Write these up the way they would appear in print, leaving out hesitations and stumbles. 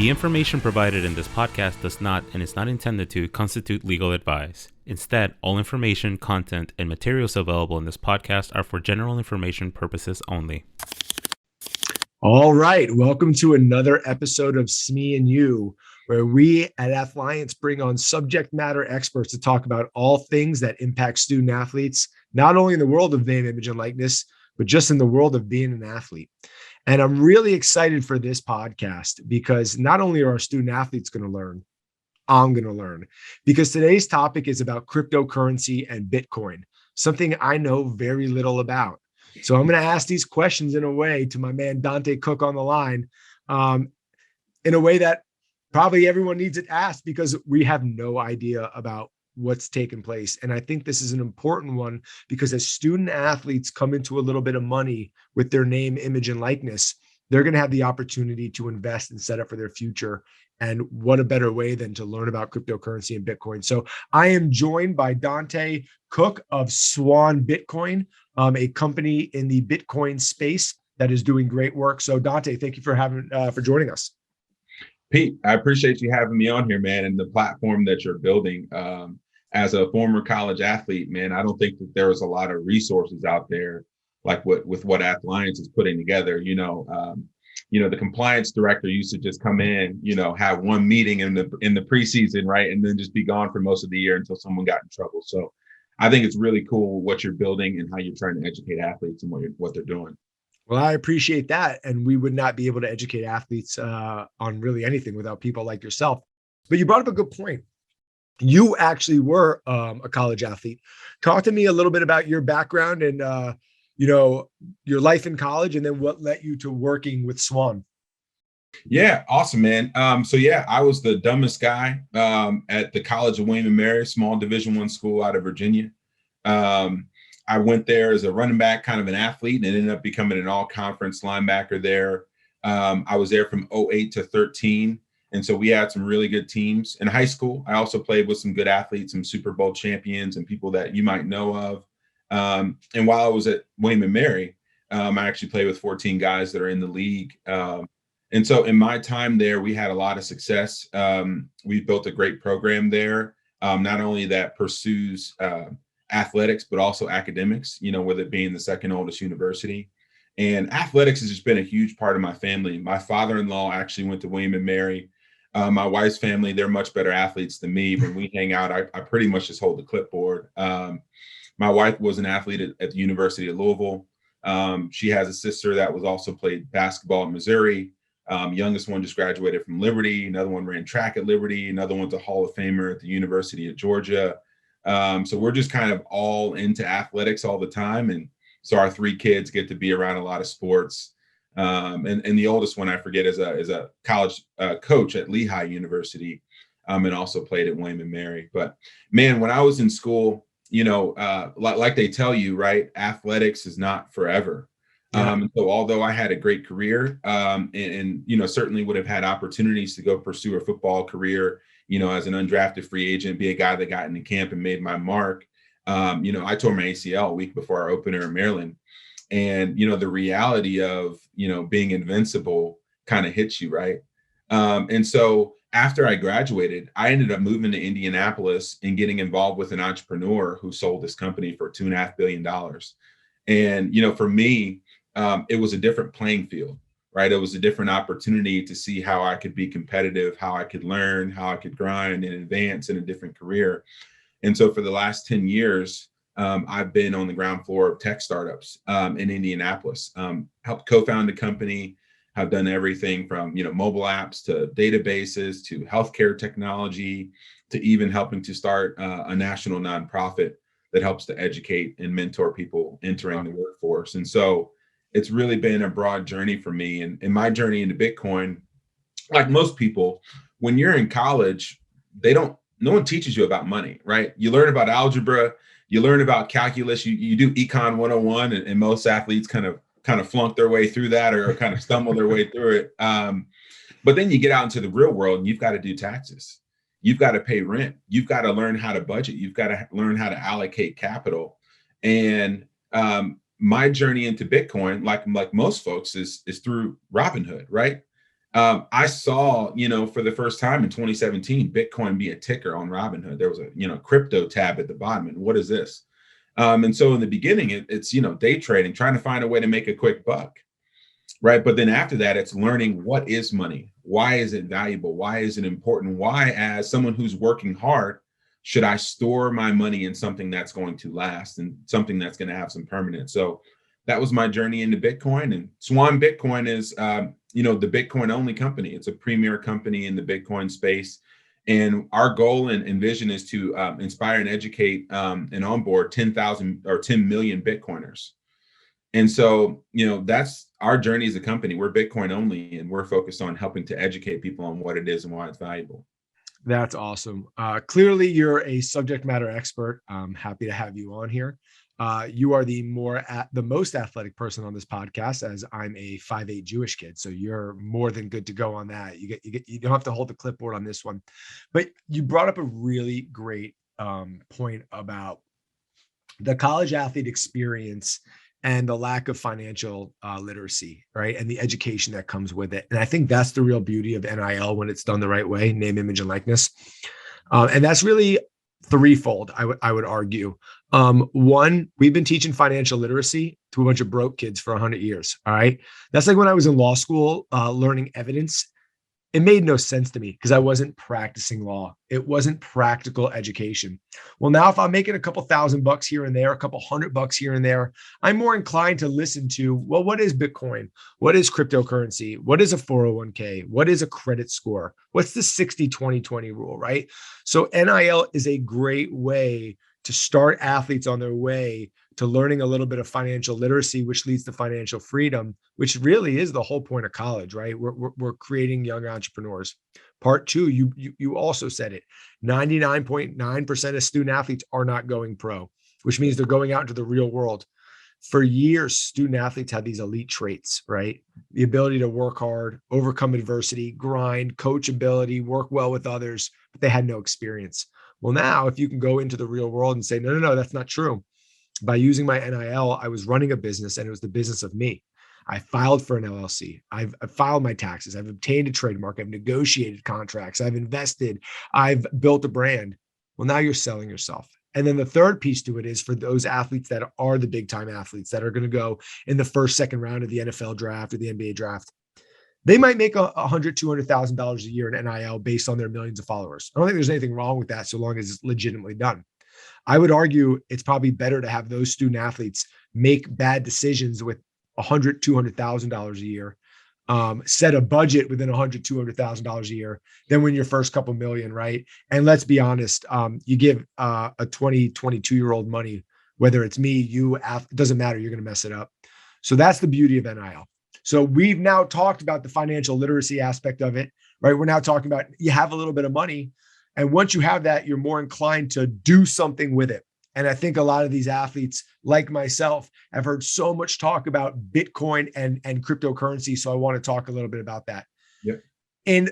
The information provided in this podcast does not and is not intended to constitute legal advice. Instead, all information, content, and materials available in this podcast are for general information purposes only. All right. Welcome to another episode of SME and You, where we at Athliance bring on subject matter experts to talk about all things that impact student athletes, not only in the world of name, image, and likeness, but just in the world of being an athlete. And I'm really excited for this podcast because not only are our student athletes going to learn, I'm going to learn, because today's topic is about cryptocurrency and Bitcoin, something I know very little about. So I'm going to ask these questions in a way to my man Dante Cook on the line, in a way that probably everyone needs it asked because we have no idea about what's taken place. And I think this is an important one because as student athletes come into a little bit of money with their name, image, and likeness, they're going to have the opportunity to invest and set up for their future. And what a better way than to learn about cryptocurrency and Bitcoin. So I am joined by Dante Cook of Swan Bitcoin, a company in the Bitcoin space that is doing great work. So Dante, thank you for joining us. Pete, I appreciate you having me on here, man, and the platform that you're building. As a former college athlete, man, I don't think that there was a lot of resources out there like what Athliance is putting together. The compliance director used to just come in, have one meeting in the preseason, right, and then just be gone for most of the year until someone got in trouble. So I think it's really cool what you're building and how you're trying to educate athletes and what they're doing. Well, I appreciate that. And we would not be able to educate athletes on really anything without people like yourself. But you brought up a good point. You actually were a college athlete. Talk to me a little bit about your background and, your life in college, and then what led you to working with Swan. Yeah, awesome, man. I was the dumbest guy at the College of William and Mary, small Division I school out of Virginia. I went there as a running back, kind of an athlete, and ended up becoming an all-conference linebacker there. I was there from 2008 to 2013. And so we had some really good teams in high school. I also played with some good athletes, some Super Bowl champions and people that you might know of. And while I was at William and Mary, I actually played with 14 guys that are in the league. And so in my time there, we had a lot of success. We built a great program there, not only that pursues athletics, but also academics, with it being the second oldest university. And athletics has just been a huge part of my family. My father-in-law actually went to William and Mary. My wife's family, they're much better athletes than me. When we hang out, I pretty much just hold the clipboard. My wife was an athlete at the University of Louisville. She has a sister that was also played basketball at Missouri. Youngest one just graduated from Liberty. Another one ran track at Liberty. Another one's a Hall of Famer at the University of Georgia. So we're just kind of all into athletics all the time. And so our three kids get to be around a lot of sports. And the oldest one I forget is a college coach at Lehigh University, and also played at William and Mary. But man, when I was in school, like they tell you, right, athletics is not forever. Yeah. So although I had a great career, and certainly would have had opportunities to go pursue a football career, as an undrafted free agent, be a guy that got into camp and made my mark. I tore my ACL a week before our opener in Maryland. And, the reality of, being invincible kind of hits you, right? And so after I graduated, I ended up moving to Indianapolis and getting involved with an entrepreneur who sold this company for $2.5 billion. And, for me, it was a different playing field, right? It was a different opportunity to see how I could be competitive, how I could learn, how I could grind and advance in a different career. And so for the last 10 years, I've been on the ground floor of tech startups in Indianapolis, helped co-found a company, have done everything from, mobile apps to databases to healthcare technology to even helping to start a national nonprofit that helps to educate and mentor people entering the workforce. And so it's really been a broad journey for me. And my journey into Bitcoin, like most people, when you're in college, no one teaches you about money, right? You learn about algebra, you learn about calculus, you do econ 101, and most athletes kind of flunk their way through that or kind of stumble their way through it. But then you get out into the real world and you've got to do taxes. You've got to pay rent. You've got to learn how to budget. You've got to learn how to allocate capital. And my journey into Bitcoin, like most folks, is through Robinhood, right? I saw, for the first time in 2017, Bitcoin be a ticker on Robinhood. There was a, crypto tab at the bottom. And what is this? And so in the beginning, it's, day trading, trying to find a way to make a quick buck. Right. But then after that, it's learning what is money? Why is it valuable? Why is it important? Why, as someone who's working hard, should I store my money in something that's going to last and something that's going to have some permanence? So that was my journey into Bitcoin. And Swan Bitcoin is, the Bitcoin only company. It's a premier company in the Bitcoin space. And our goal and vision is to inspire and educate and onboard 10,000 or 10 million Bitcoiners. And so, that's our journey as a company. We're Bitcoin only, and we're focused on helping to educate people on what it is and why it's valuable. That's awesome. Clearly, you're a subject matter expert. I'm happy to have you on here. You are the most athletic person on this podcast, as I'm a 5'8" Jewish kid. So you're more than good to go on that. You don't have to hold the clipboard on this one. But you brought up a really great point about the college athlete experience and the lack of financial literacy, right? And the education that comes with it. And I think that's the real beauty of NIL when it's done the right way, name, image, and likeness. And that's really threefold, I would argue. One, we've been teaching financial literacy to a bunch of broke kids for 100 years, all right? That's like when I was in law school learning evidence. It made no sense to me because I wasn't practicing law. It wasn't practical education. Well, now if I'm making a couple $1,000 here and there, a couple $100 here and there, I'm more inclined to listen to, well, what is Bitcoin? What is cryptocurrency? What is a 401k? What is a credit score? What's the 60-20-20 rule, right? So NIL is a great way to start athletes on their way to learning a little bit of financial literacy, which leads to financial freedom, which really is the whole point of college, right? We're creating young entrepreneurs. Part two, you also said it, 99.9% of student athletes are not going pro, which means they're going out into the real world. For years, student athletes had these elite traits, right? The ability to work hard, overcome adversity, grind, coachability, work well with others, but they had no experience. Well, now if you can go into the real world and say, no, that's not true. By using my NIL, I was running a business and it was the business of me. I filed for an LLC. I've filed my taxes. I've obtained a trademark. I've negotiated contracts. I've invested. I've built a brand. Well, now you're selling yourself. And then the third piece to it is for those athletes that are the big time athletes that are going to go in the first, second round of the NFL draft or the NBA draft. They might make $100,000, $200,000 a year in NIL based on their millions of followers. I don't think there's anything wrong with that so long as it's legitimately done. I would argue it's probably better to have those student athletes make bad decisions with $100,000, $200,000 a year, set a budget within $100,000, $200,000 a year, than win your first couple million, right? And let's be honest, you give a 20, 22-year-old money, whether it's me, you, it doesn't matter, you're going to mess it up. So that's the beauty of NIL. So we've now talked about the financial literacy aspect of it, right? We're now talking about you have a little bit of money. And once you have that, you're more inclined to do something with it. And I think a lot of these athletes, like myself, have heard so much talk about Bitcoin and cryptocurrency. So I want to talk a little bit about that. Yep. In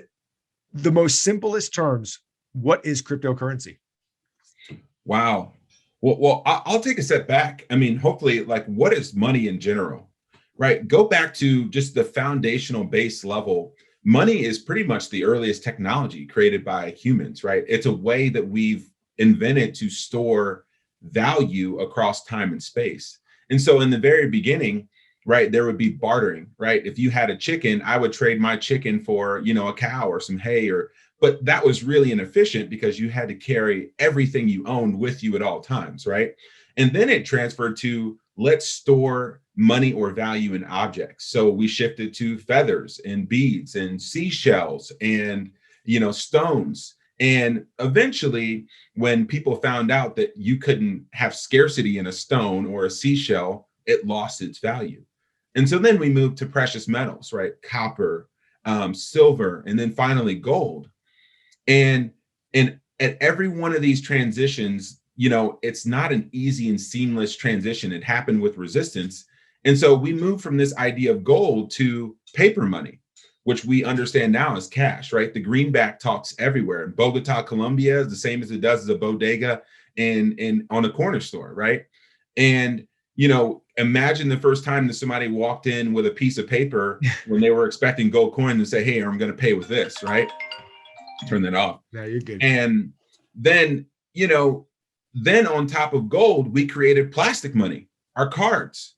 the most simplest terms, what is cryptocurrency? Wow. Well, I'll take a step back. I mean, hopefully, like, what is money in general, right? Go back to just the foundational base level. Money is pretty much the earliest technology created by humans, right? It's a way that we've invented to store value across time and space. And so in the very beginning, right, there would be bartering, right? If you had a chicken, I would trade my chicken for, a cow or some hay, but that was really inefficient because you had to carry everything you owned with you at all times, right? And then it transferred to let's store money or value in objects. So we shifted to feathers and beads and seashells and, stones. And eventually, when people found out that you couldn't have scarcity in a stone or a seashell, it lost its value. And so then we moved to precious metals, right? Copper, silver, and then finally gold. And at every one of these transitions, it's not an easy and seamless transition. It happened with resistance. And so we moved from this idea of gold to paper money, which we understand now as cash, right? The greenback talks everywhere. In Bogota, Colombia is the same as it does as a bodega in on a corner store, right? And Imagine the first time that somebody walked in with a piece of paper when they were expecting gold coin and say, hey, I'm going to pay with this, right? Turn that off. No, you're good. And then, then on top of gold, we created plastic money, our cards,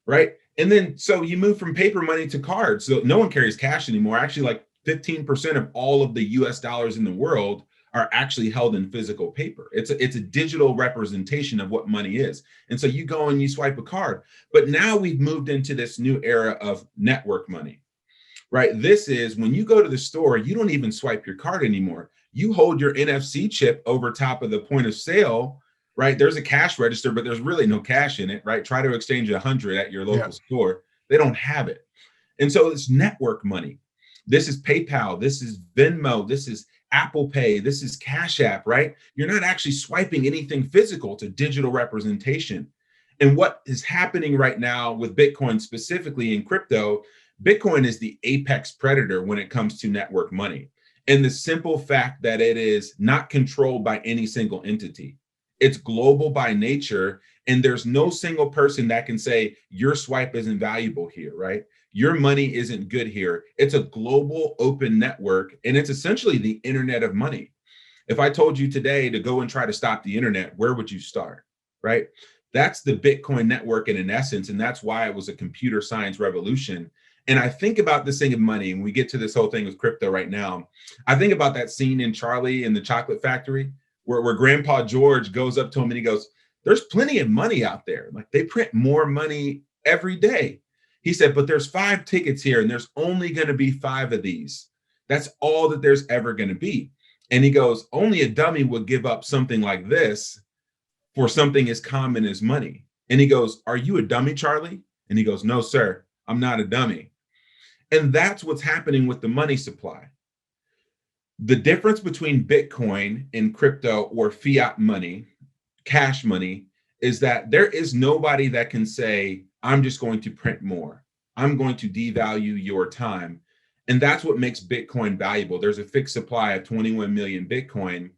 right? And then, so you move from paper money to cards. So no one carries cash anymore. Actually, like 15% of all of the US dollars in the world are actually held in physical paper. It's a digital representation of what money is. And so you go and you swipe a card. But now we've moved into this new era of network money, right? This is when you go to the store, you don't even swipe your card anymore. You hold your NFC chip over top of the point of sale, right? There's a cash register, but there's really no cash in it, right? Try to exchange 100 at your local store. They don't have it. And so it's network money. This is PayPal. This is Venmo. This is Apple Pay. This is Cash App, right? You're not actually swiping anything physical. It's a digital representation. And what is happening right now with Bitcoin, specifically in crypto, Bitcoin is the apex predator when it comes to network money. And the simple fact that it is not controlled by any single entity. It's global by nature. And there's no single person that can say your swipe isn't valuable here, right? Your money isn't good here. It's a global open network, and it's essentially the internet of money. If I told you today to go and try to stop the internet, where would you start, right? That's the Bitcoin network in essence, and that's why it was a computer science revolution. And I think about this thing of money, and we get to this whole thing with crypto right now. I think about that scene in Charlie and the Chocolate Factory where Grandpa George goes up to him and he goes, there's plenty of money out there. Like, they print more money every day. He said, but there's 5 tickets here and there's only going to be 5 of these. That's all that there's ever going to be. And he goes, only a dummy would give up something like this for something as common as money. And he goes, are you a dummy, Charlie? And he goes, no, sir, I'm not a dummy. And that's what's happening with the money supply. The difference between Bitcoin and crypto or fiat money, cash money, is that there is nobody that can say, I'm just going to print more. I'm going to devalue your time. And that's what makes Bitcoin valuable. There's a fixed supply of 21 million Bitcoin.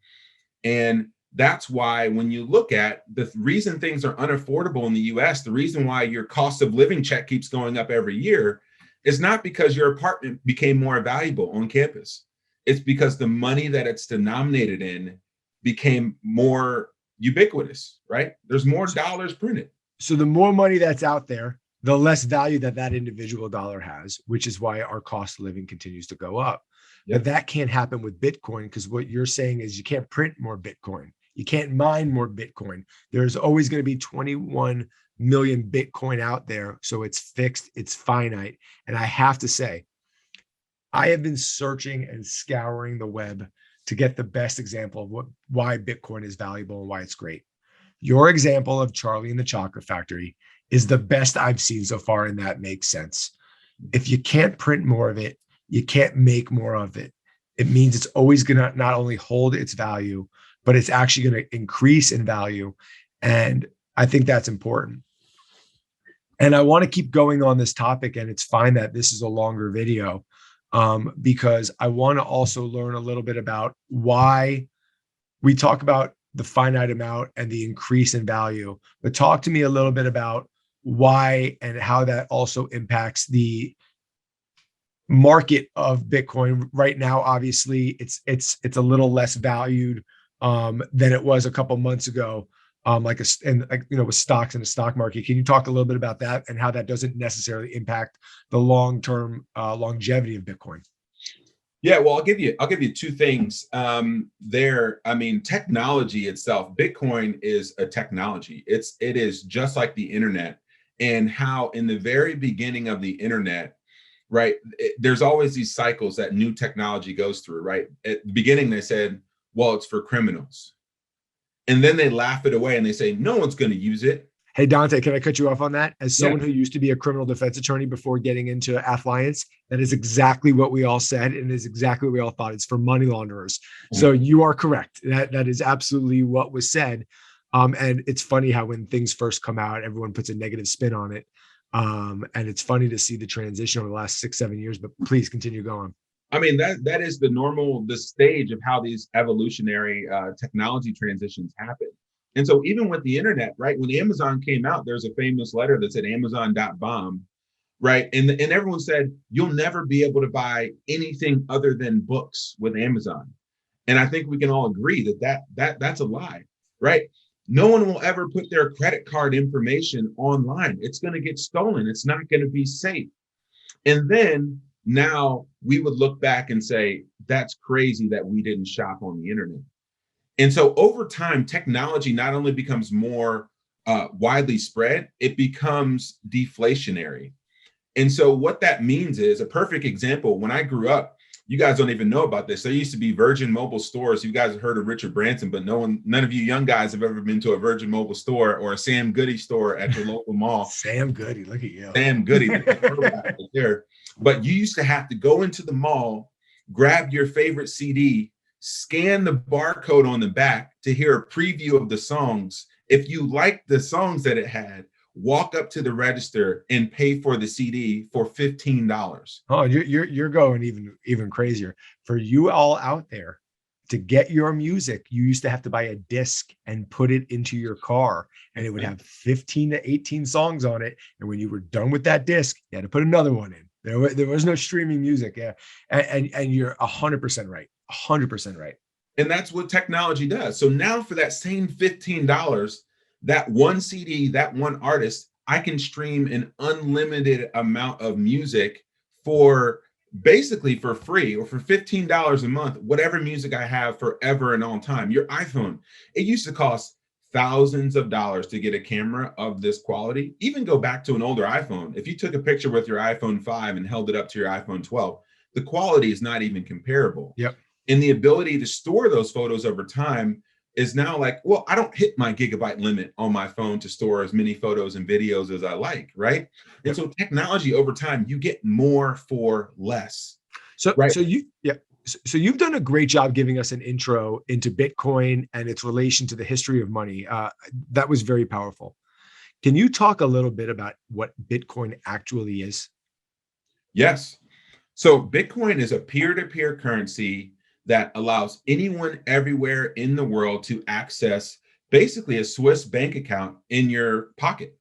And that's why when you look at the reason things are unaffordable in the US, the reason why your cost of living check keeps going up every year is not because your apartment became more valuable on campus. It's because the money that it's denominated in became more ubiquitous, right? There's more dollars printed. So the more money that's out there, the less value that individual dollar has, which is why our cost of living continues to go up. Yep. But that can't happen with Bitcoin, because what you're saying is you can't print more Bitcoin. You can't mine more Bitcoin. There's always going to be 21 million Bitcoin out there. So it's fixed, it's finite. And I have to say, I have been searching and scouring the web to get the best example of why Bitcoin is valuable and why it's great. Your example of Charlie and the Chocolate Factory is the best I've seen so far, and that makes sense. If you can't print more of it, you can't make more of it. It means it's always going to not only hold its value, but it's actually going to increase in value. And I think that's important. And I want to keep going on this topic, and it's fine that this is a longer video, because I want to also learn a little bit about why we talk about the finite amount and the increase in value. But talk to me a little bit about why and how that also impacts the market of Bitcoin right now. Obviously, it's a little less valued than it was a couple months ago. With stocks in the stock market. Can you talk a little bit about that and how that doesn't necessarily impact the long-term longevity of Bitcoin? Yeah, well, I'll give you 2 things there. I mean, technology itself, Bitcoin is a technology. It is just like the internet, and how in the very beginning of the internet, right, there's always these cycles that new technology goes through, right? At the beginning, they said, well, it's for criminals. And then they laugh it away and they say, no one's going to use it. Hey, Dante, can I cut you off on that? As someone who used to be a criminal defense attorney before getting into Affluence, that is exactly what we all said, and is exactly what we all thought. It's for money launderers. Mm-hmm. So you are correct. That is absolutely what was said. And it's funny how when things first come out, everyone puts a negative spin on it. And it's funny to see the transition over the last 6-7 years, but please continue going. I mean, that is the stage of how these evolutionary technology transitions happen. And so even with the internet, right, when Amazon came out, there's a famous letter that said Amazon.bomb, right? And everyone said, you'll never be able to buy anything other than books with Amazon. And I think we can all agree that's a lie, right? No one will ever put their credit card information online. It's going to get stolen. It's not going to be safe. And then now we would look back and say, that's crazy that we didn't shop on the internet. And so over time, technology not only becomes more widely spread, it becomes deflationary. And so what that means is a perfect example. When I grew up, you guys don't even know about this. There used to be Virgin Mobile stores. You guys have heard of Richard Branson, but none of you young guys have ever been to a Virgin Mobile store or a Sam Goody store at your local mall. Sam Goody, look at you. Sam Goody, there. But you used to have to go into the mall, grab your favorite CD, scan the barcode on the back to hear a preview of the songs. If you liked the songs that it had, walk up to the register and pay for the CD for $15. Oh, you're going even crazier. For you all out there, to get your music, you used to have to buy a disc and put it into your car, and it would have 15 to 18 songs on it. And when you were done with that disc, you had to put another one in. There was no streaming music. Yeah. And you're 100% right. 100% right. And that's what technology does. So now for that same $15, that one CD, that one artist, I can stream an unlimited amount of music for basically for free, or for $15 a month, whatever music I have forever and all time. Your iPhone, it used to cost thousands of dollars to get a camera of this quality. Even go back to an older iPhone. If you took a picture with your iPhone 5 and held it up to your iPhone 12, the quality is not even comparable. Yep. And the ability to store those photos over time is now like, well, I don't hit my gigabyte limit on my phone to store as many photos and videos as I like, right? And so technology over time, you get more for less. So, right? So you've done a great job giving us an intro into Bitcoin and its relation to the history of money. That was very powerful. Can you talk a little bit about what Bitcoin actually is? Yes. So Bitcoin is a peer-to-peer currency that allows anyone everywhere in the world to access basically a Swiss bank account in your pocket.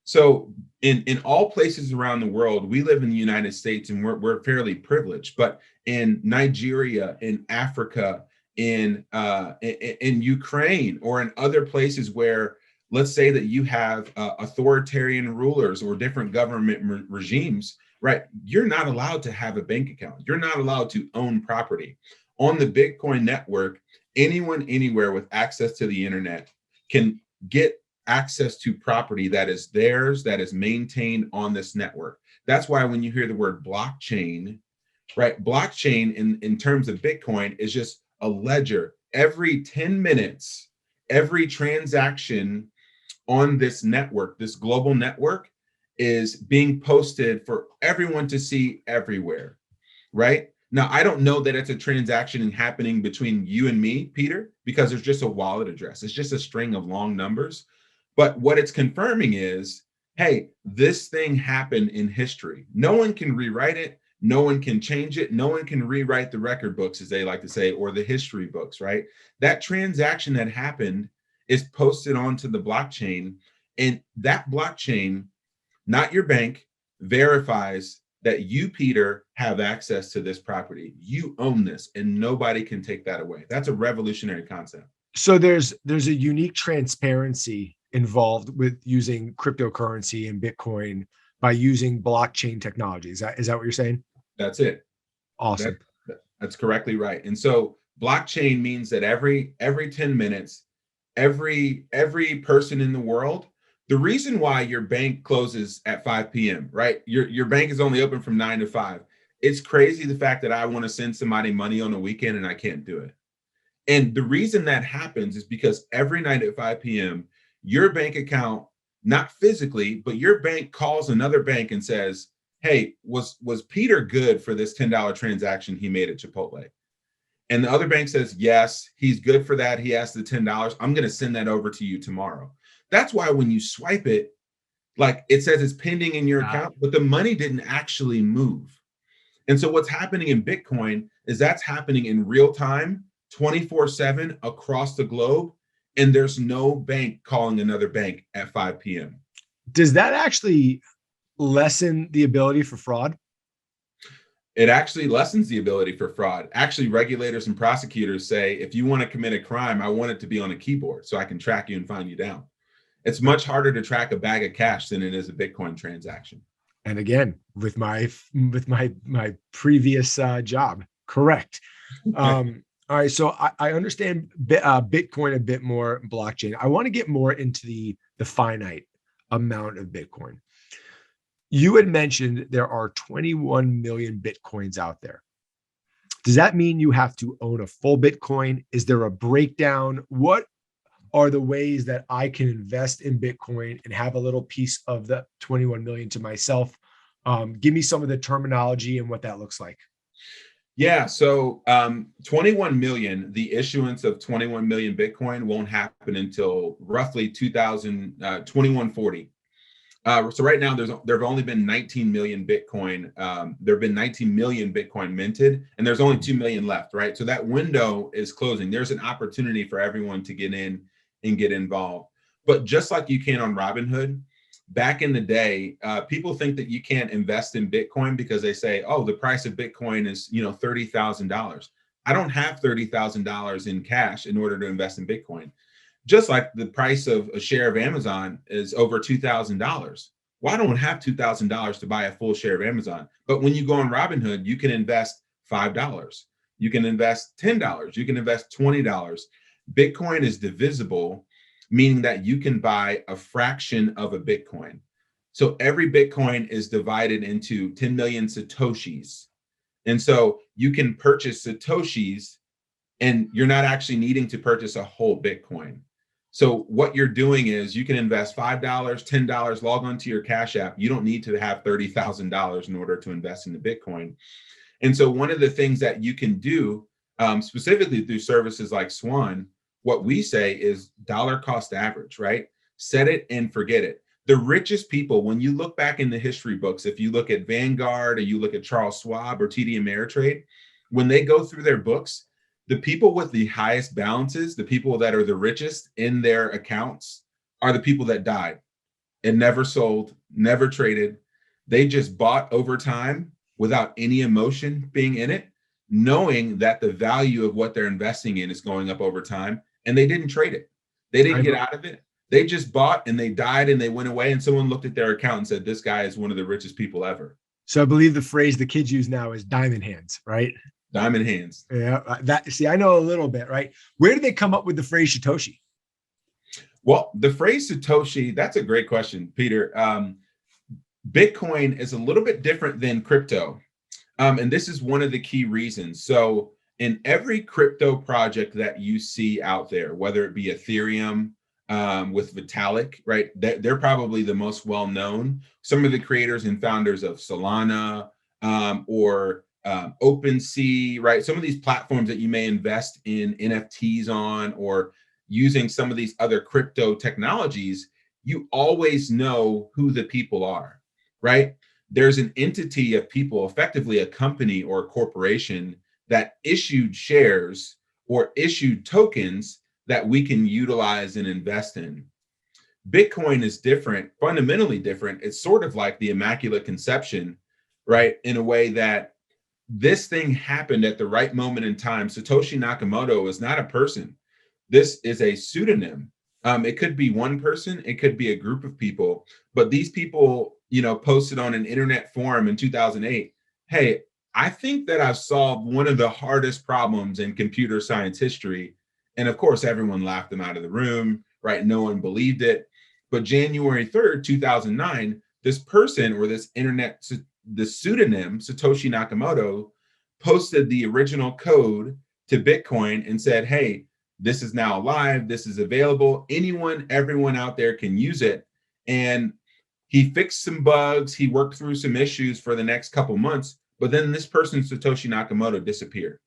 So in all places around the world, we live in the United States and we're fairly privileged, but in Nigeria, in Africa, in Ukraine, or in other places where, let's say that you have authoritarian rulers or different government regimes, right? You're not allowed to have a bank account. You're not allowed to own property. On the Bitcoin network, anyone anywhere with access to the internet can get access to property that is theirs, that is maintained on this network. That's why when you hear the word blockchain, right? Blockchain in terms of Bitcoin is just a ledger. Every 10 minutes, every transaction on this network, this global network, is being posted for everyone to see everywhere, right? Now, I don't know that it's a transaction happening between you and me, Peter, because there's just a wallet address. It's just a string of long numbers. But what it's confirming is, hey, this thing happened in history. No one can rewrite it. No one can change it. No one can rewrite the record books, as they like to say, or the history books, right? That transaction that happened is posted onto the blockchain. And that blockchain, not your bank, verifies that you, Peter, have access to this property. You own this and nobody can take that away. That's a revolutionary concept. So there's a unique transparency involved with using cryptocurrency and Bitcoin by using blockchain technology. Is that what you're saying? That's it. Awesome. That's correctly right. And so blockchain means that every 10 minutes, every person in the world, the reason why your bank closes at 5 p.m., right? Your bank is only open from 9 to 5. It's crazy the fact that I want to send somebody money on the weekend and I can't do it. And the reason that happens is because every night at 5 p.m., your bank account, not physically, but your bank calls another bank and says, hey, was Peter good for this $10 transaction he made at Chipotle? And the other bank says, yes, he's good for that. He asked the $10. I'm going to send that over to you tomorrow. That's why when you swipe it, like it says it's pending in your account, but the money didn't actually move. And so what's happening in Bitcoin is that's happening in real time, 24/7 across the globe. and there's no bank calling another bank at 5 p.m. Does that actually lessen the ability for fraud? It actually lessens the ability for fraud. Actually, regulators and prosecutors say, if you want to commit a crime, I want it to be on a keyboard so I can track you and find you down. It's much harder to track a bag of cash than it is a Bitcoin transaction. And again, with my previous job, correct. All right, so I understand Bitcoin a bit more, blockchain. I want to get more into the finite amount of Bitcoin. You had mentioned there are 21 million Bitcoins out there. Does that mean you have to own a full Bitcoin? Is there a breakdown? What are the ways that I can invest in Bitcoin and have a little piece of the 21 million to myself? Give me some of the terminology and what that looks like. Yeah, so 21 million, the issuance of 21 million Bitcoin won't happen until roughly 2140. So right now, there have only been 19 million Bitcoin. There have been 19 million Bitcoin minted, and there's only 2 million left, right? So that window is closing. There's an opportunity for everyone to get in and get involved. But just like you can on Robinhood, back in the day, people think that you can't invest in Bitcoin because they say, oh, the price of Bitcoin is, $30,000. I don't have $30,000 in cash in order to invest in Bitcoin. Just like the price of a share of Amazon is over $2,000. Well, I don't have $2,000 to buy a full share of Amazon. But when you go on Robinhood, you can invest $5. You can invest $10. You can invest $20. Bitcoin is divisible, meaning that you can buy a fraction of a Bitcoin. So every Bitcoin is divided into 10 million Satoshis. And so you can purchase Satoshis and you're not actually needing to purchase a whole Bitcoin. So what you're doing is you can invest $5, $10, log onto your Cash App. You don't need to have $30,000 in order to invest in the Bitcoin. And so one of the things that you can do, specifically through services like Swan, what we say is dollar cost average, right? Set it and forget it. The richest people, when you look back in the history books, if you look at Vanguard or you look at Charles Schwab or TD Ameritrade, when they go through their books, the people with the highest balances, the people that are the richest in their accounts, are the people that died and never sold, never traded. They just bought over time without any emotion being in it, knowing that the value of what they're investing in is going up over time, and they didn't trade it. They didn't get out of it. They just bought and they died and they went away, and someone looked at their account and said, this guy is one of the richest people ever. So I believe the phrase the kids use now is diamond hands, right? Diamond hands. Yeah. I know a little bit, right? Where did they come up with the phrase Satoshi? Well, the phrase Satoshi, that's a great question, Peter. Bitcoin is a little bit different than crypto. And this is one of the key reasons. So in every crypto project that you see out there, whether it be Ethereum with Vitalik, right? They're probably the most well-known. Some of the creators and founders of Solana or OpenSea, right? Some of these platforms that you may invest in NFTs on or using some of these other crypto technologies, you always know who the people are, right? There's an entity of people, effectively a company or a corporation that issued shares or issued tokens that we can utilize and invest in. Bitcoin is different, fundamentally different. It's sort of like the Immaculate Conception, right? In a way that this thing happened at the right moment in time. Satoshi Nakamoto is not a person. This is a pseudonym. It could be one person, it could be a group of people, but these people, posted on an internet forum in 2008, hey, I think that I've solved one of the hardest problems in computer science history. And of course, everyone laughed them out of the room, right? No one believed it. But January 3rd, 2009, this person or this internet, the pseudonym Satoshi Nakamoto posted the original code to Bitcoin and said, hey, this is now live. This is available. Everyone out there can use it. And he fixed some bugs. He worked through some issues for the next couple months. But then this person, Satoshi Nakamoto, disappeared.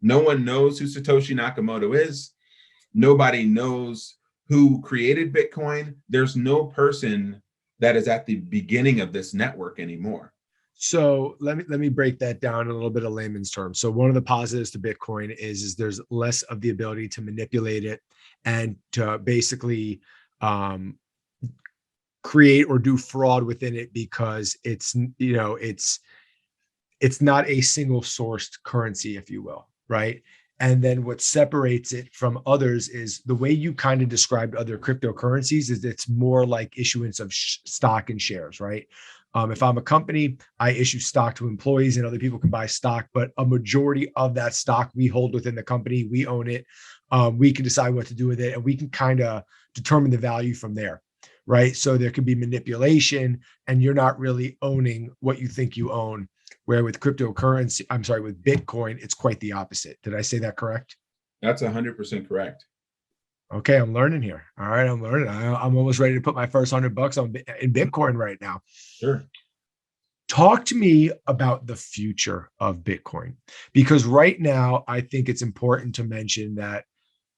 No one knows who Satoshi Nakamoto is. Nobody knows who created Bitcoin. There's no person that is at the beginning of this network anymore. So let me break that down in a little bit of layman's terms. So one of the positives to Bitcoin is there's less of the ability to manipulate it and to basically um, create or do fraud within it, because it's not a single sourced currency, if you will, right? And then what separates it from others is the way you kind of described other cryptocurrencies is it's more like issuance of stock and shares, right? If I'm a company, I issue stock to employees and other people can buy stock, but a majority of that stock we hold within the company, we own it. We can decide what to do with it, and we can kind of determine the value from there, right? So there could be manipulation, and you're not really owning what you think you own, where with cryptocurrency, I'm sorry, with Bitcoin, it's quite the opposite. Did I say that correct? That's 100% correct. Okay, I'm learning here. All right, I'm learning. I'm almost ready to put my first $100 in Bitcoin right now. Sure. Talk to me about the future of Bitcoin, because right now I think it's important to mention that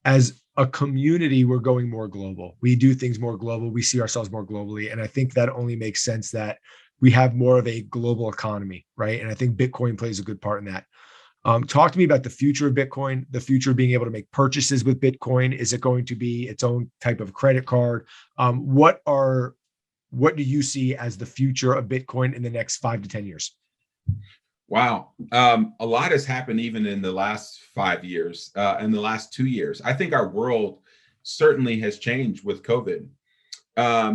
as a community, we're going more global. We do things more global. We see ourselves more globally. And I think that only makes sense that we have more of a global economy, right? And I think Bitcoin plays a good part in that. Talk to me about the future of Bitcoin, the future of being able to make purchases with Bitcoin. Is it going to be its own type of credit card? What do you see as the future of Bitcoin in the next 5 to 10 years? Wow. A lot has happened even in the last 5 years, in the last 2 years. I think our world certainly has changed with COVID. A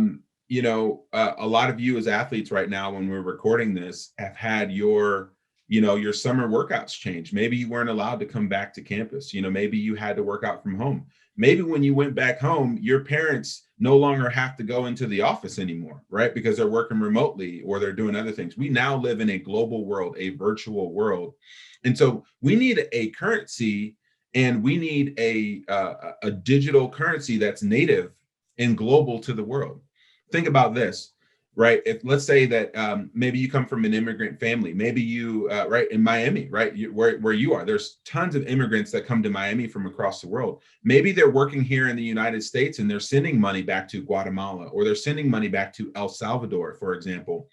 lot of you as athletes right now, when we're recording this, have had your summer workouts change. Maybe you weren't allowed to come back to campus. Maybe you had to work out from home. Maybe when you went back home, your parents no longer have to go into the office anymore, right? Because they're working remotely or they're doing other things. We now live in a global world, a virtual world. And so we need a currency, and we need a digital currency that's native and global to the world. Think about this, right? If let's say that maybe you come from an immigrant family, maybe you right in Miami, right, where you are, there's tons of immigrants that come to Miami from across the world. Maybe they're working here in the United States and they're sending money back to Guatemala, or they're sending money back to El Salvador, for example.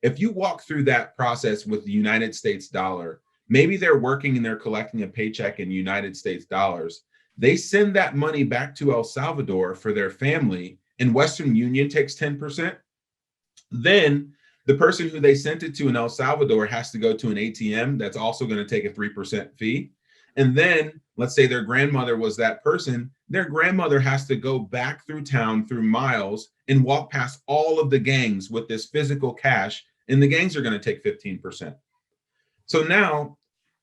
If you walk through that process with the United States dollar, maybe they're working and they're collecting a paycheck in United States dollars. They send that money back to El Salvador for their family, and Western Union takes 10%. Then the person who they sent it to in El Salvador has to go to an ATM that's also going to take a 3% fee. And then let's say their grandmother was that person. Their grandmother has to go back through town through miles and walk past all of the gangs with this physical cash, and the gangs are going to take 15%. So now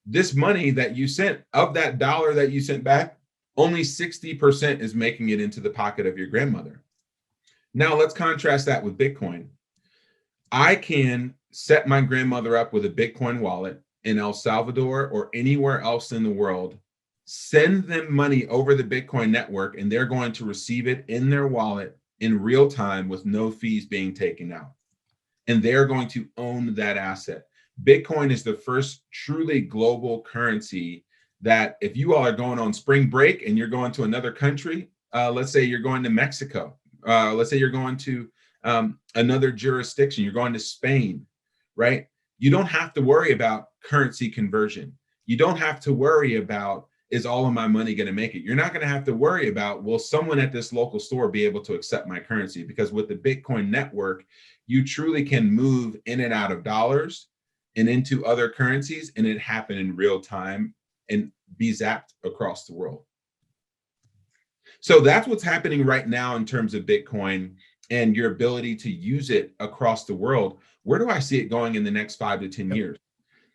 this money that you sent, of that dollar that you sent back, only 60% is making it into the pocket of your grandmother. Now let's contrast that with Bitcoin. I can set my grandmother up with a Bitcoin wallet in El Salvador or anywhere else in the world, send them money over the Bitcoin network, and they're going to receive it in their wallet in real time with no fees being taken out. And they're going to own that asset. Bitcoin is the first truly global currency that if you all are going on spring break and you're going to another country, let's say you're going to Mexico, let's say you're going to another jurisdiction, you're going to Spain, right? You don't have to worry about currency conversion. You don't have to worry about, is all of my money going to make it? You're not going to have to worry about, will someone at this local store be able to accept my currency? Because with the Bitcoin network, you truly can move in and out of dollars and into other currencies, and it happen in real time and be zapped across the world. So that's what's happening right now in terms of Bitcoin and your ability to use it across the world. Where do I see it going in the next 5 to 10 years?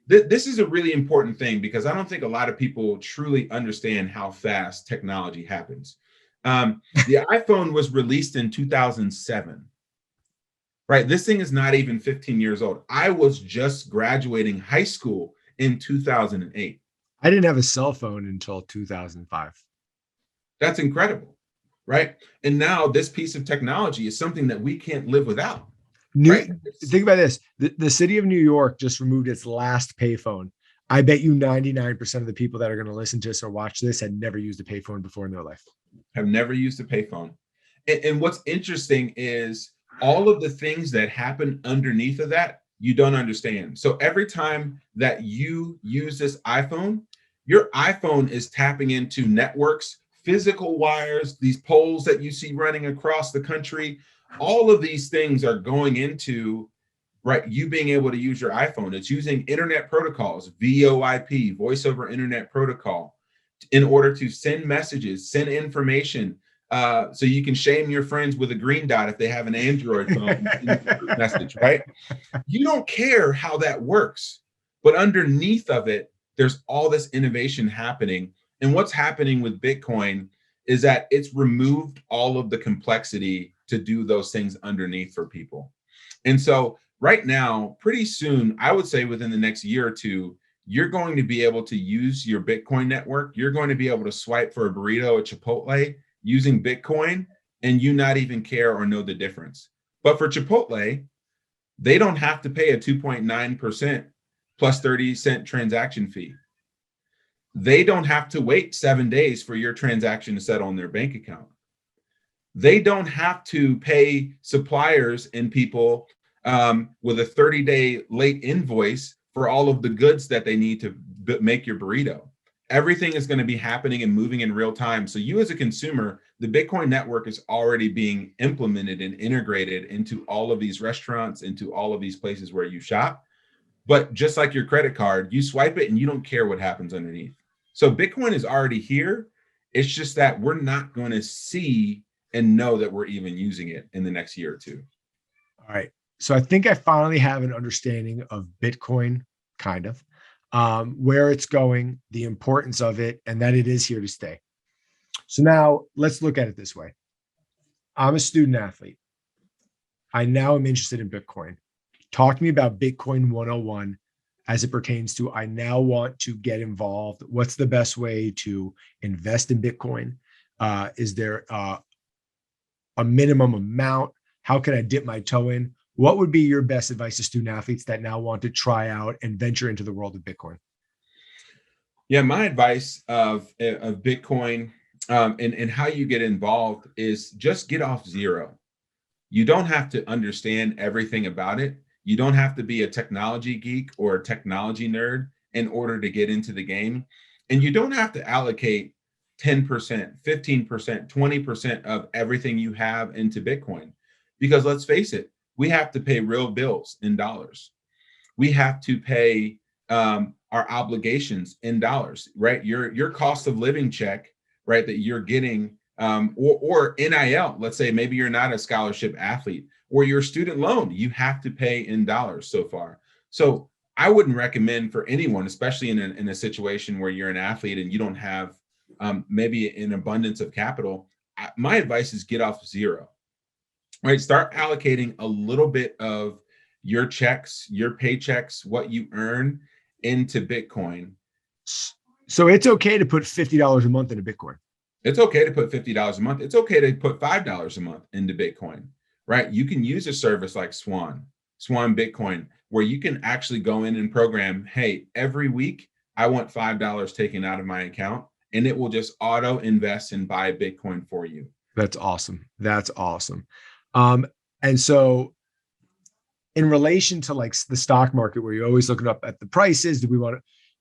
This is a really important thing, because I don't think a lot of people truly understand how fast technology happens. The iPhone was released in 2007, right? This thing is not even 15 years old. I was just graduating high school in 2008. I didn't have a cell phone until 2005. That's incredible, right? And now this piece of technology is something that we can't live without. Right? Think about this. The city of New York just removed its last payphone. I bet you 99% of the people that are going to listen to us or watch this had never used a payphone before in their life. Have never used a payphone. And what's interesting is all of the things that happen underneath of that you don't understand. So every time that you use this iPhone, your iPhone is tapping into networks, physical wires, these poles that you see running across the country. All of these things are going into, right, you being able to use your iPhone. It's using internet protocols, VoIP, voice over internet protocol, in order to send messages, send information. So you can shame your friends with a green dot if they have an Android phone message, right? You don't care how that works, but underneath of it, there's all this innovation happening. And what's happening with Bitcoin is that it's removed all of the complexity to do those things underneath for people. And so right now, pretty soon, I would say within the next year or two, you're going to be able to use your Bitcoin network. You're going to be able to swipe for a burrito at Chipotle using Bitcoin, and you not even care or know the difference. But for Chipotle, they don't have to pay a 2.9% plus 30-cent transaction fee. They don't have to wait 7 days for your transaction to settle on their bank account. They don't have to pay suppliers and people with a 30-day late invoice for all of the goods that they need to make your burrito. Everything is going to be happening and moving in real time. So you as a consumer, the Bitcoin network is already being implemented and integrated into all of these restaurants, into all of these places where you shop. But just like your credit card, you swipe it and you don't care what happens underneath. So Bitcoin is already here. It's just that we're not going to see and know that we're even using it in the next year or two. All right. So I think I finally have an understanding of Bitcoin, kind of, where it's going, the importance of it, and that it is here to stay. So now let's look at it this way. I'm a student athlete. I now am interested in Bitcoin. Talk to me about Bitcoin 101 as it pertains to I now want to get involved. What's the best way to invest in Bitcoin? Is there a minimum amount? How can I dip my toe in? What would be your best advice to student athletes that now want to try out and venture into the world of Bitcoin? Yeah, my advice of Bitcoin and how you get involved is just get off zero. You don't have to understand everything about it. You don't have to be a technology geek or a technology nerd in order to get into the game. And you don't have to allocate 10%, 15%, 20% of everything you have into Bitcoin. Because let's face it, we have to pay real bills in dollars. We have to pay our obligations in dollars, right? Your cost of living check, right, that you're getting, or NIL, let's say maybe you're not a scholarship athlete, or your student loan, you have to pay in dollars so far. So I wouldn't recommend for anyone, especially in a situation where you're an athlete and you don't have maybe an abundance of capital. My advice is get off zero, right? Start allocating a little bit of your checks, your paychecks, what you earn into Bitcoin. So it's okay to put $50 a month into Bitcoin. It's okay to put $50 a month. It's okay to put $5 a month into Bitcoin, right? You can use a service like Swan Bitcoin, where you can actually go in and program, hey, every week I want $5 taken out of my account, and it will just auto invest and buy Bitcoin for you. That's awesome. That's awesome. And so in relation to like the stock market, where you're always looking up at the prices,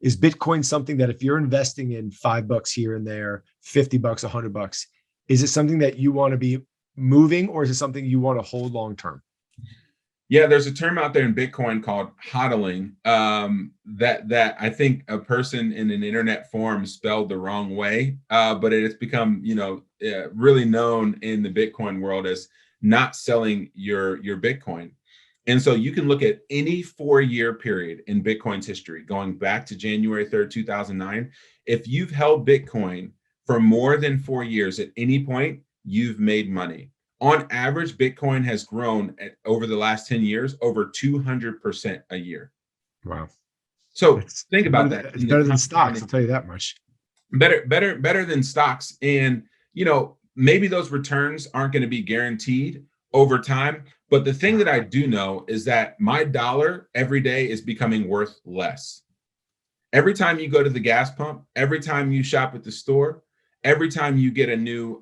is Bitcoin something that if you're investing in $5 here and there, $50, $100, is it something that you want to be moving, or is it something you want to hold long-term? Yeah, there's a term out there in Bitcoin called hodling that I think a person in an internet forum spelled the wrong way, but it has become, really known in the Bitcoin world as not selling your Bitcoin. And so you can look at any 4-year period in Bitcoin's history, going back to January 3rd, 2009. If you've held Bitcoin for more than 4 years at any point, you've made money. On average, Bitcoin has grown over the last 10 years, over 200% a year. Wow. So think about that. It's better than stocks, I'll tell you that much. Better than stocks. And, maybe those returns aren't going to be guaranteed over time. But the thing that I do know is that my dollar every day is becoming worth less. Every time you go to the gas pump, every time you shop at the store, every time you get a new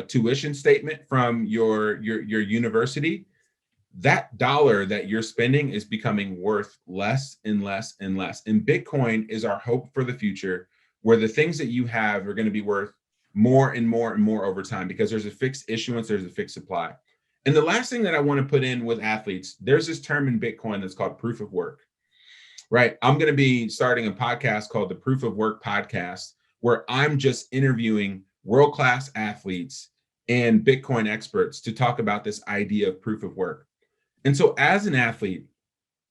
tuition statement from your university, that dollar that you're spending is becoming worth less and less and less. And Bitcoin is our hope for the future, where the things that you have are going to be worth more and more and more over time, because there's a fixed issuance, there's a fixed supply. And the last thing that I want to put in with athletes, there's this term in Bitcoin that's called proof of work, right? I'm going to be starting a podcast called the Proof of Work Podcast, where I'm just interviewing world-class athletes and Bitcoin experts to talk about this idea of proof of work. And so as an athlete,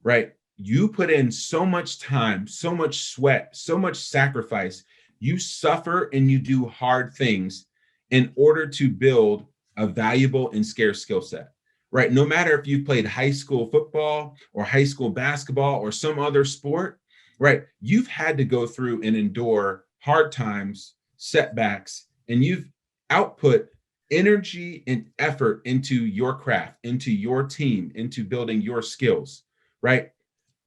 right, you put in so much time, so much sweat, so much sacrifice. You suffer and you do hard things in order to build a valuable and scarce skill set, right? No matter if you've played high school football or high school basketball or some other sport, right? You've had to go through and endure hard times, setbacks, and you've output energy and effort into your craft, into your team, into building your skills, right?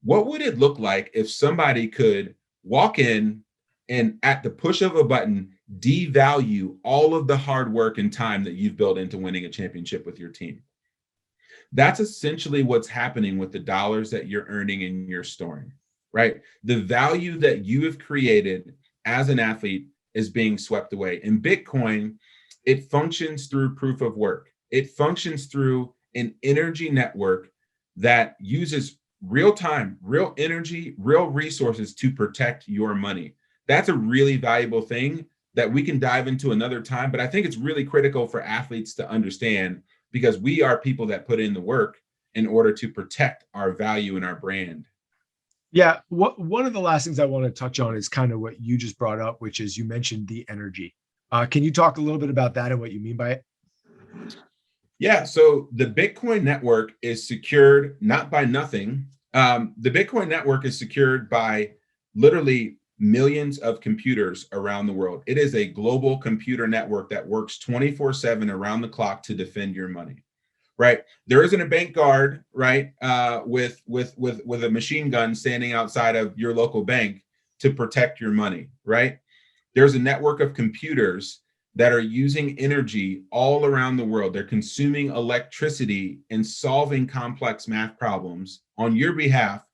What would it look like if somebody could walk in and at the push of a button, devalue all of the hard work and time that you've built into winning a championship with your team? That's essentially what's happening with the dollars that you're earning and you're storing, right? The value that you have created as an athlete is being swept away. In Bitcoin, it functions through proof of work. It functions through an energy network that uses real time, real energy, real resources to protect your money. That's a really valuable thing that we can dive into another time, but I think it's really critical for athletes to understand, because we are people that put in the work in order to protect our value and our brand. Yeah. One of the last things I want to touch on is kind of what you just brought up, which is you mentioned the energy. Can you talk a little bit about that and what you mean by it? Yeah. So the Bitcoin network is secured not by nothing. The Bitcoin network is secured by literally millions of computers around the world. It is a global computer network that works 24/7 around the clock to defend your money, right? There isn't a bank guard, right, with a machine gun standing outside of your local bank to protect your money, right? There's a network of computers that are using energy all around the world. They're consuming electricity and solving complex math problems on your behalf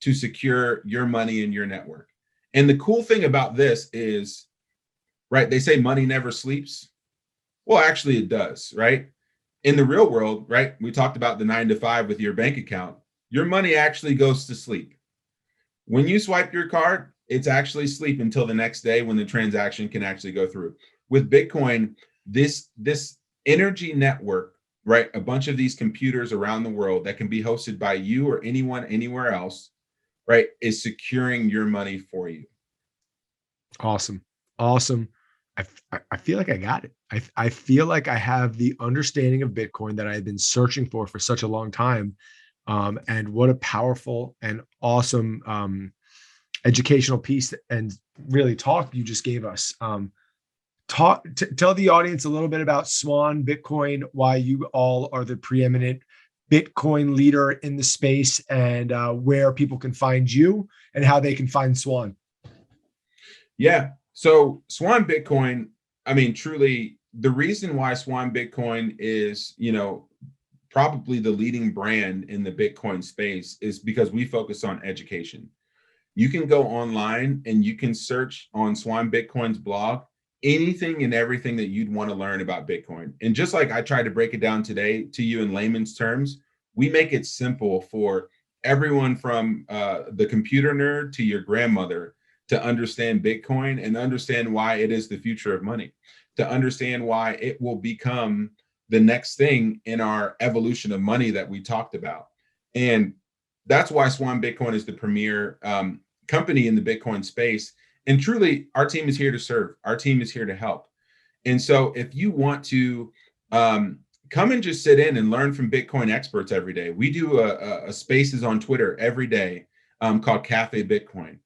to secure your money in your network. And the cool thing about this is, right, they say money never sleeps. Well, actually it does, right? In the real world, right? We talked about the 9 to 5 with your bank account. Your money actually goes to sleep. When you swipe your card, it's actually sleep until the next day when the transaction can actually go through. With Bitcoin, this energy network, right? A bunch of these computers around the world that can be hosted by you or anyone anywhere else, right, is securing your money for you. Awesome. Awesome. I feel like I got it. I feel like I have the understanding of Bitcoin that I've been searching for such a long time. And what a powerful and awesome educational piece and really talk you just gave us. Tell the audience a little bit about Swan Bitcoin, why you all are the preeminent Bitcoin leader in the space, and where people can find you and how they can find Swan. Yeah. So Swan Bitcoin, I mean, truly, the reason why Swan Bitcoin is, probably the leading brand in the Bitcoin space is because we focus on education. You can go online and you can search on Swan Bitcoin's blog anything and everything that you'd want to learn about Bitcoin. And just like I tried to break it down today to you in layman's terms, we make it simple for everyone from the computer nerd to your grandmother to understand Bitcoin and understand why it is the future of money, to understand why it will become the next thing in our evolution of money that we talked about. And that's why Swan Bitcoin is the premier company in the Bitcoin space. And truly, our team is here to serve. Our team is here to help. And so if you want to come and just sit in and learn from Bitcoin experts every day, we do a spaces on Twitter every day called Cafe Bitcoin,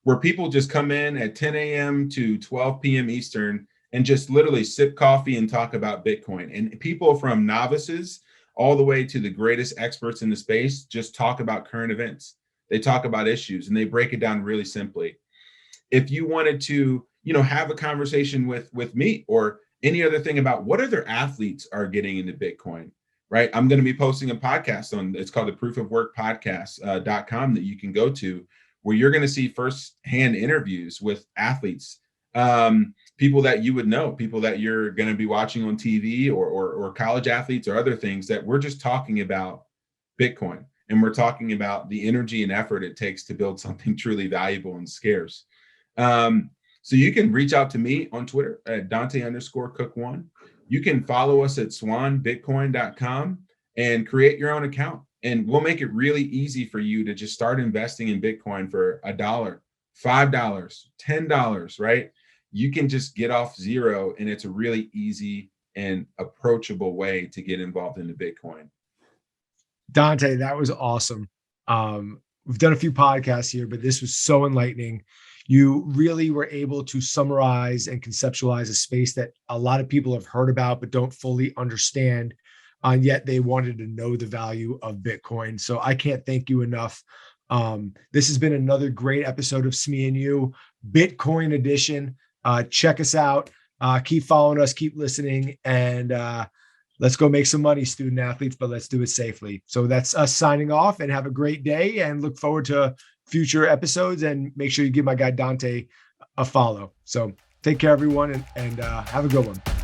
where people just come in at 10 a.m. to 12 p.m. Eastern and just literally sip coffee and talk about Bitcoin. And people from novices all the way to the greatest experts in the space just talk about current events. They talk about issues and they break it down really simply. If you wanted to, have a conversation with me or any other thing about what other athletes are getting into Bitcoin, right? I'm going to be posting a podcast on, it's called the Proof of Work Podcast.com that you can go to, where you're going to see firsthand interviews with athletes, people that you would know, people that you're going to be watching on TV, or college athletes or other things, that we're just talking about Bitcoin. And we're talking about the energy and effort it takes to build something truly valuable and scarce. So you can reach out to me on Twitter at Dante_Cook1. You can follow us at swanbitcoin.com and create your own account. And we'll make it really easy for you to just start investing in Bitcoin for $1, $5, $10, right? You can just get off zero, and it's a really easy and approachable way to get involved in the Bitcoin. Dante, that was awesome. We've done a few podcasts here, but this was so enlightening. You really were able to summarize and conceptualize a space that a lot of people have heard about, but don't fully understand. Yet they wanted to know the value of Bitcoin. So I can't thank you enough. This has been another great episode of SME and You, Bitcoin edition. Check us out. Keep following us, keep listening, and let's go make some money, student athletes, but let's do it safely. So that's us signing off, and have a great day, and look forward to future episodes, and make sure you give my guy Dante a follow. So take care, everyone, and have a good one.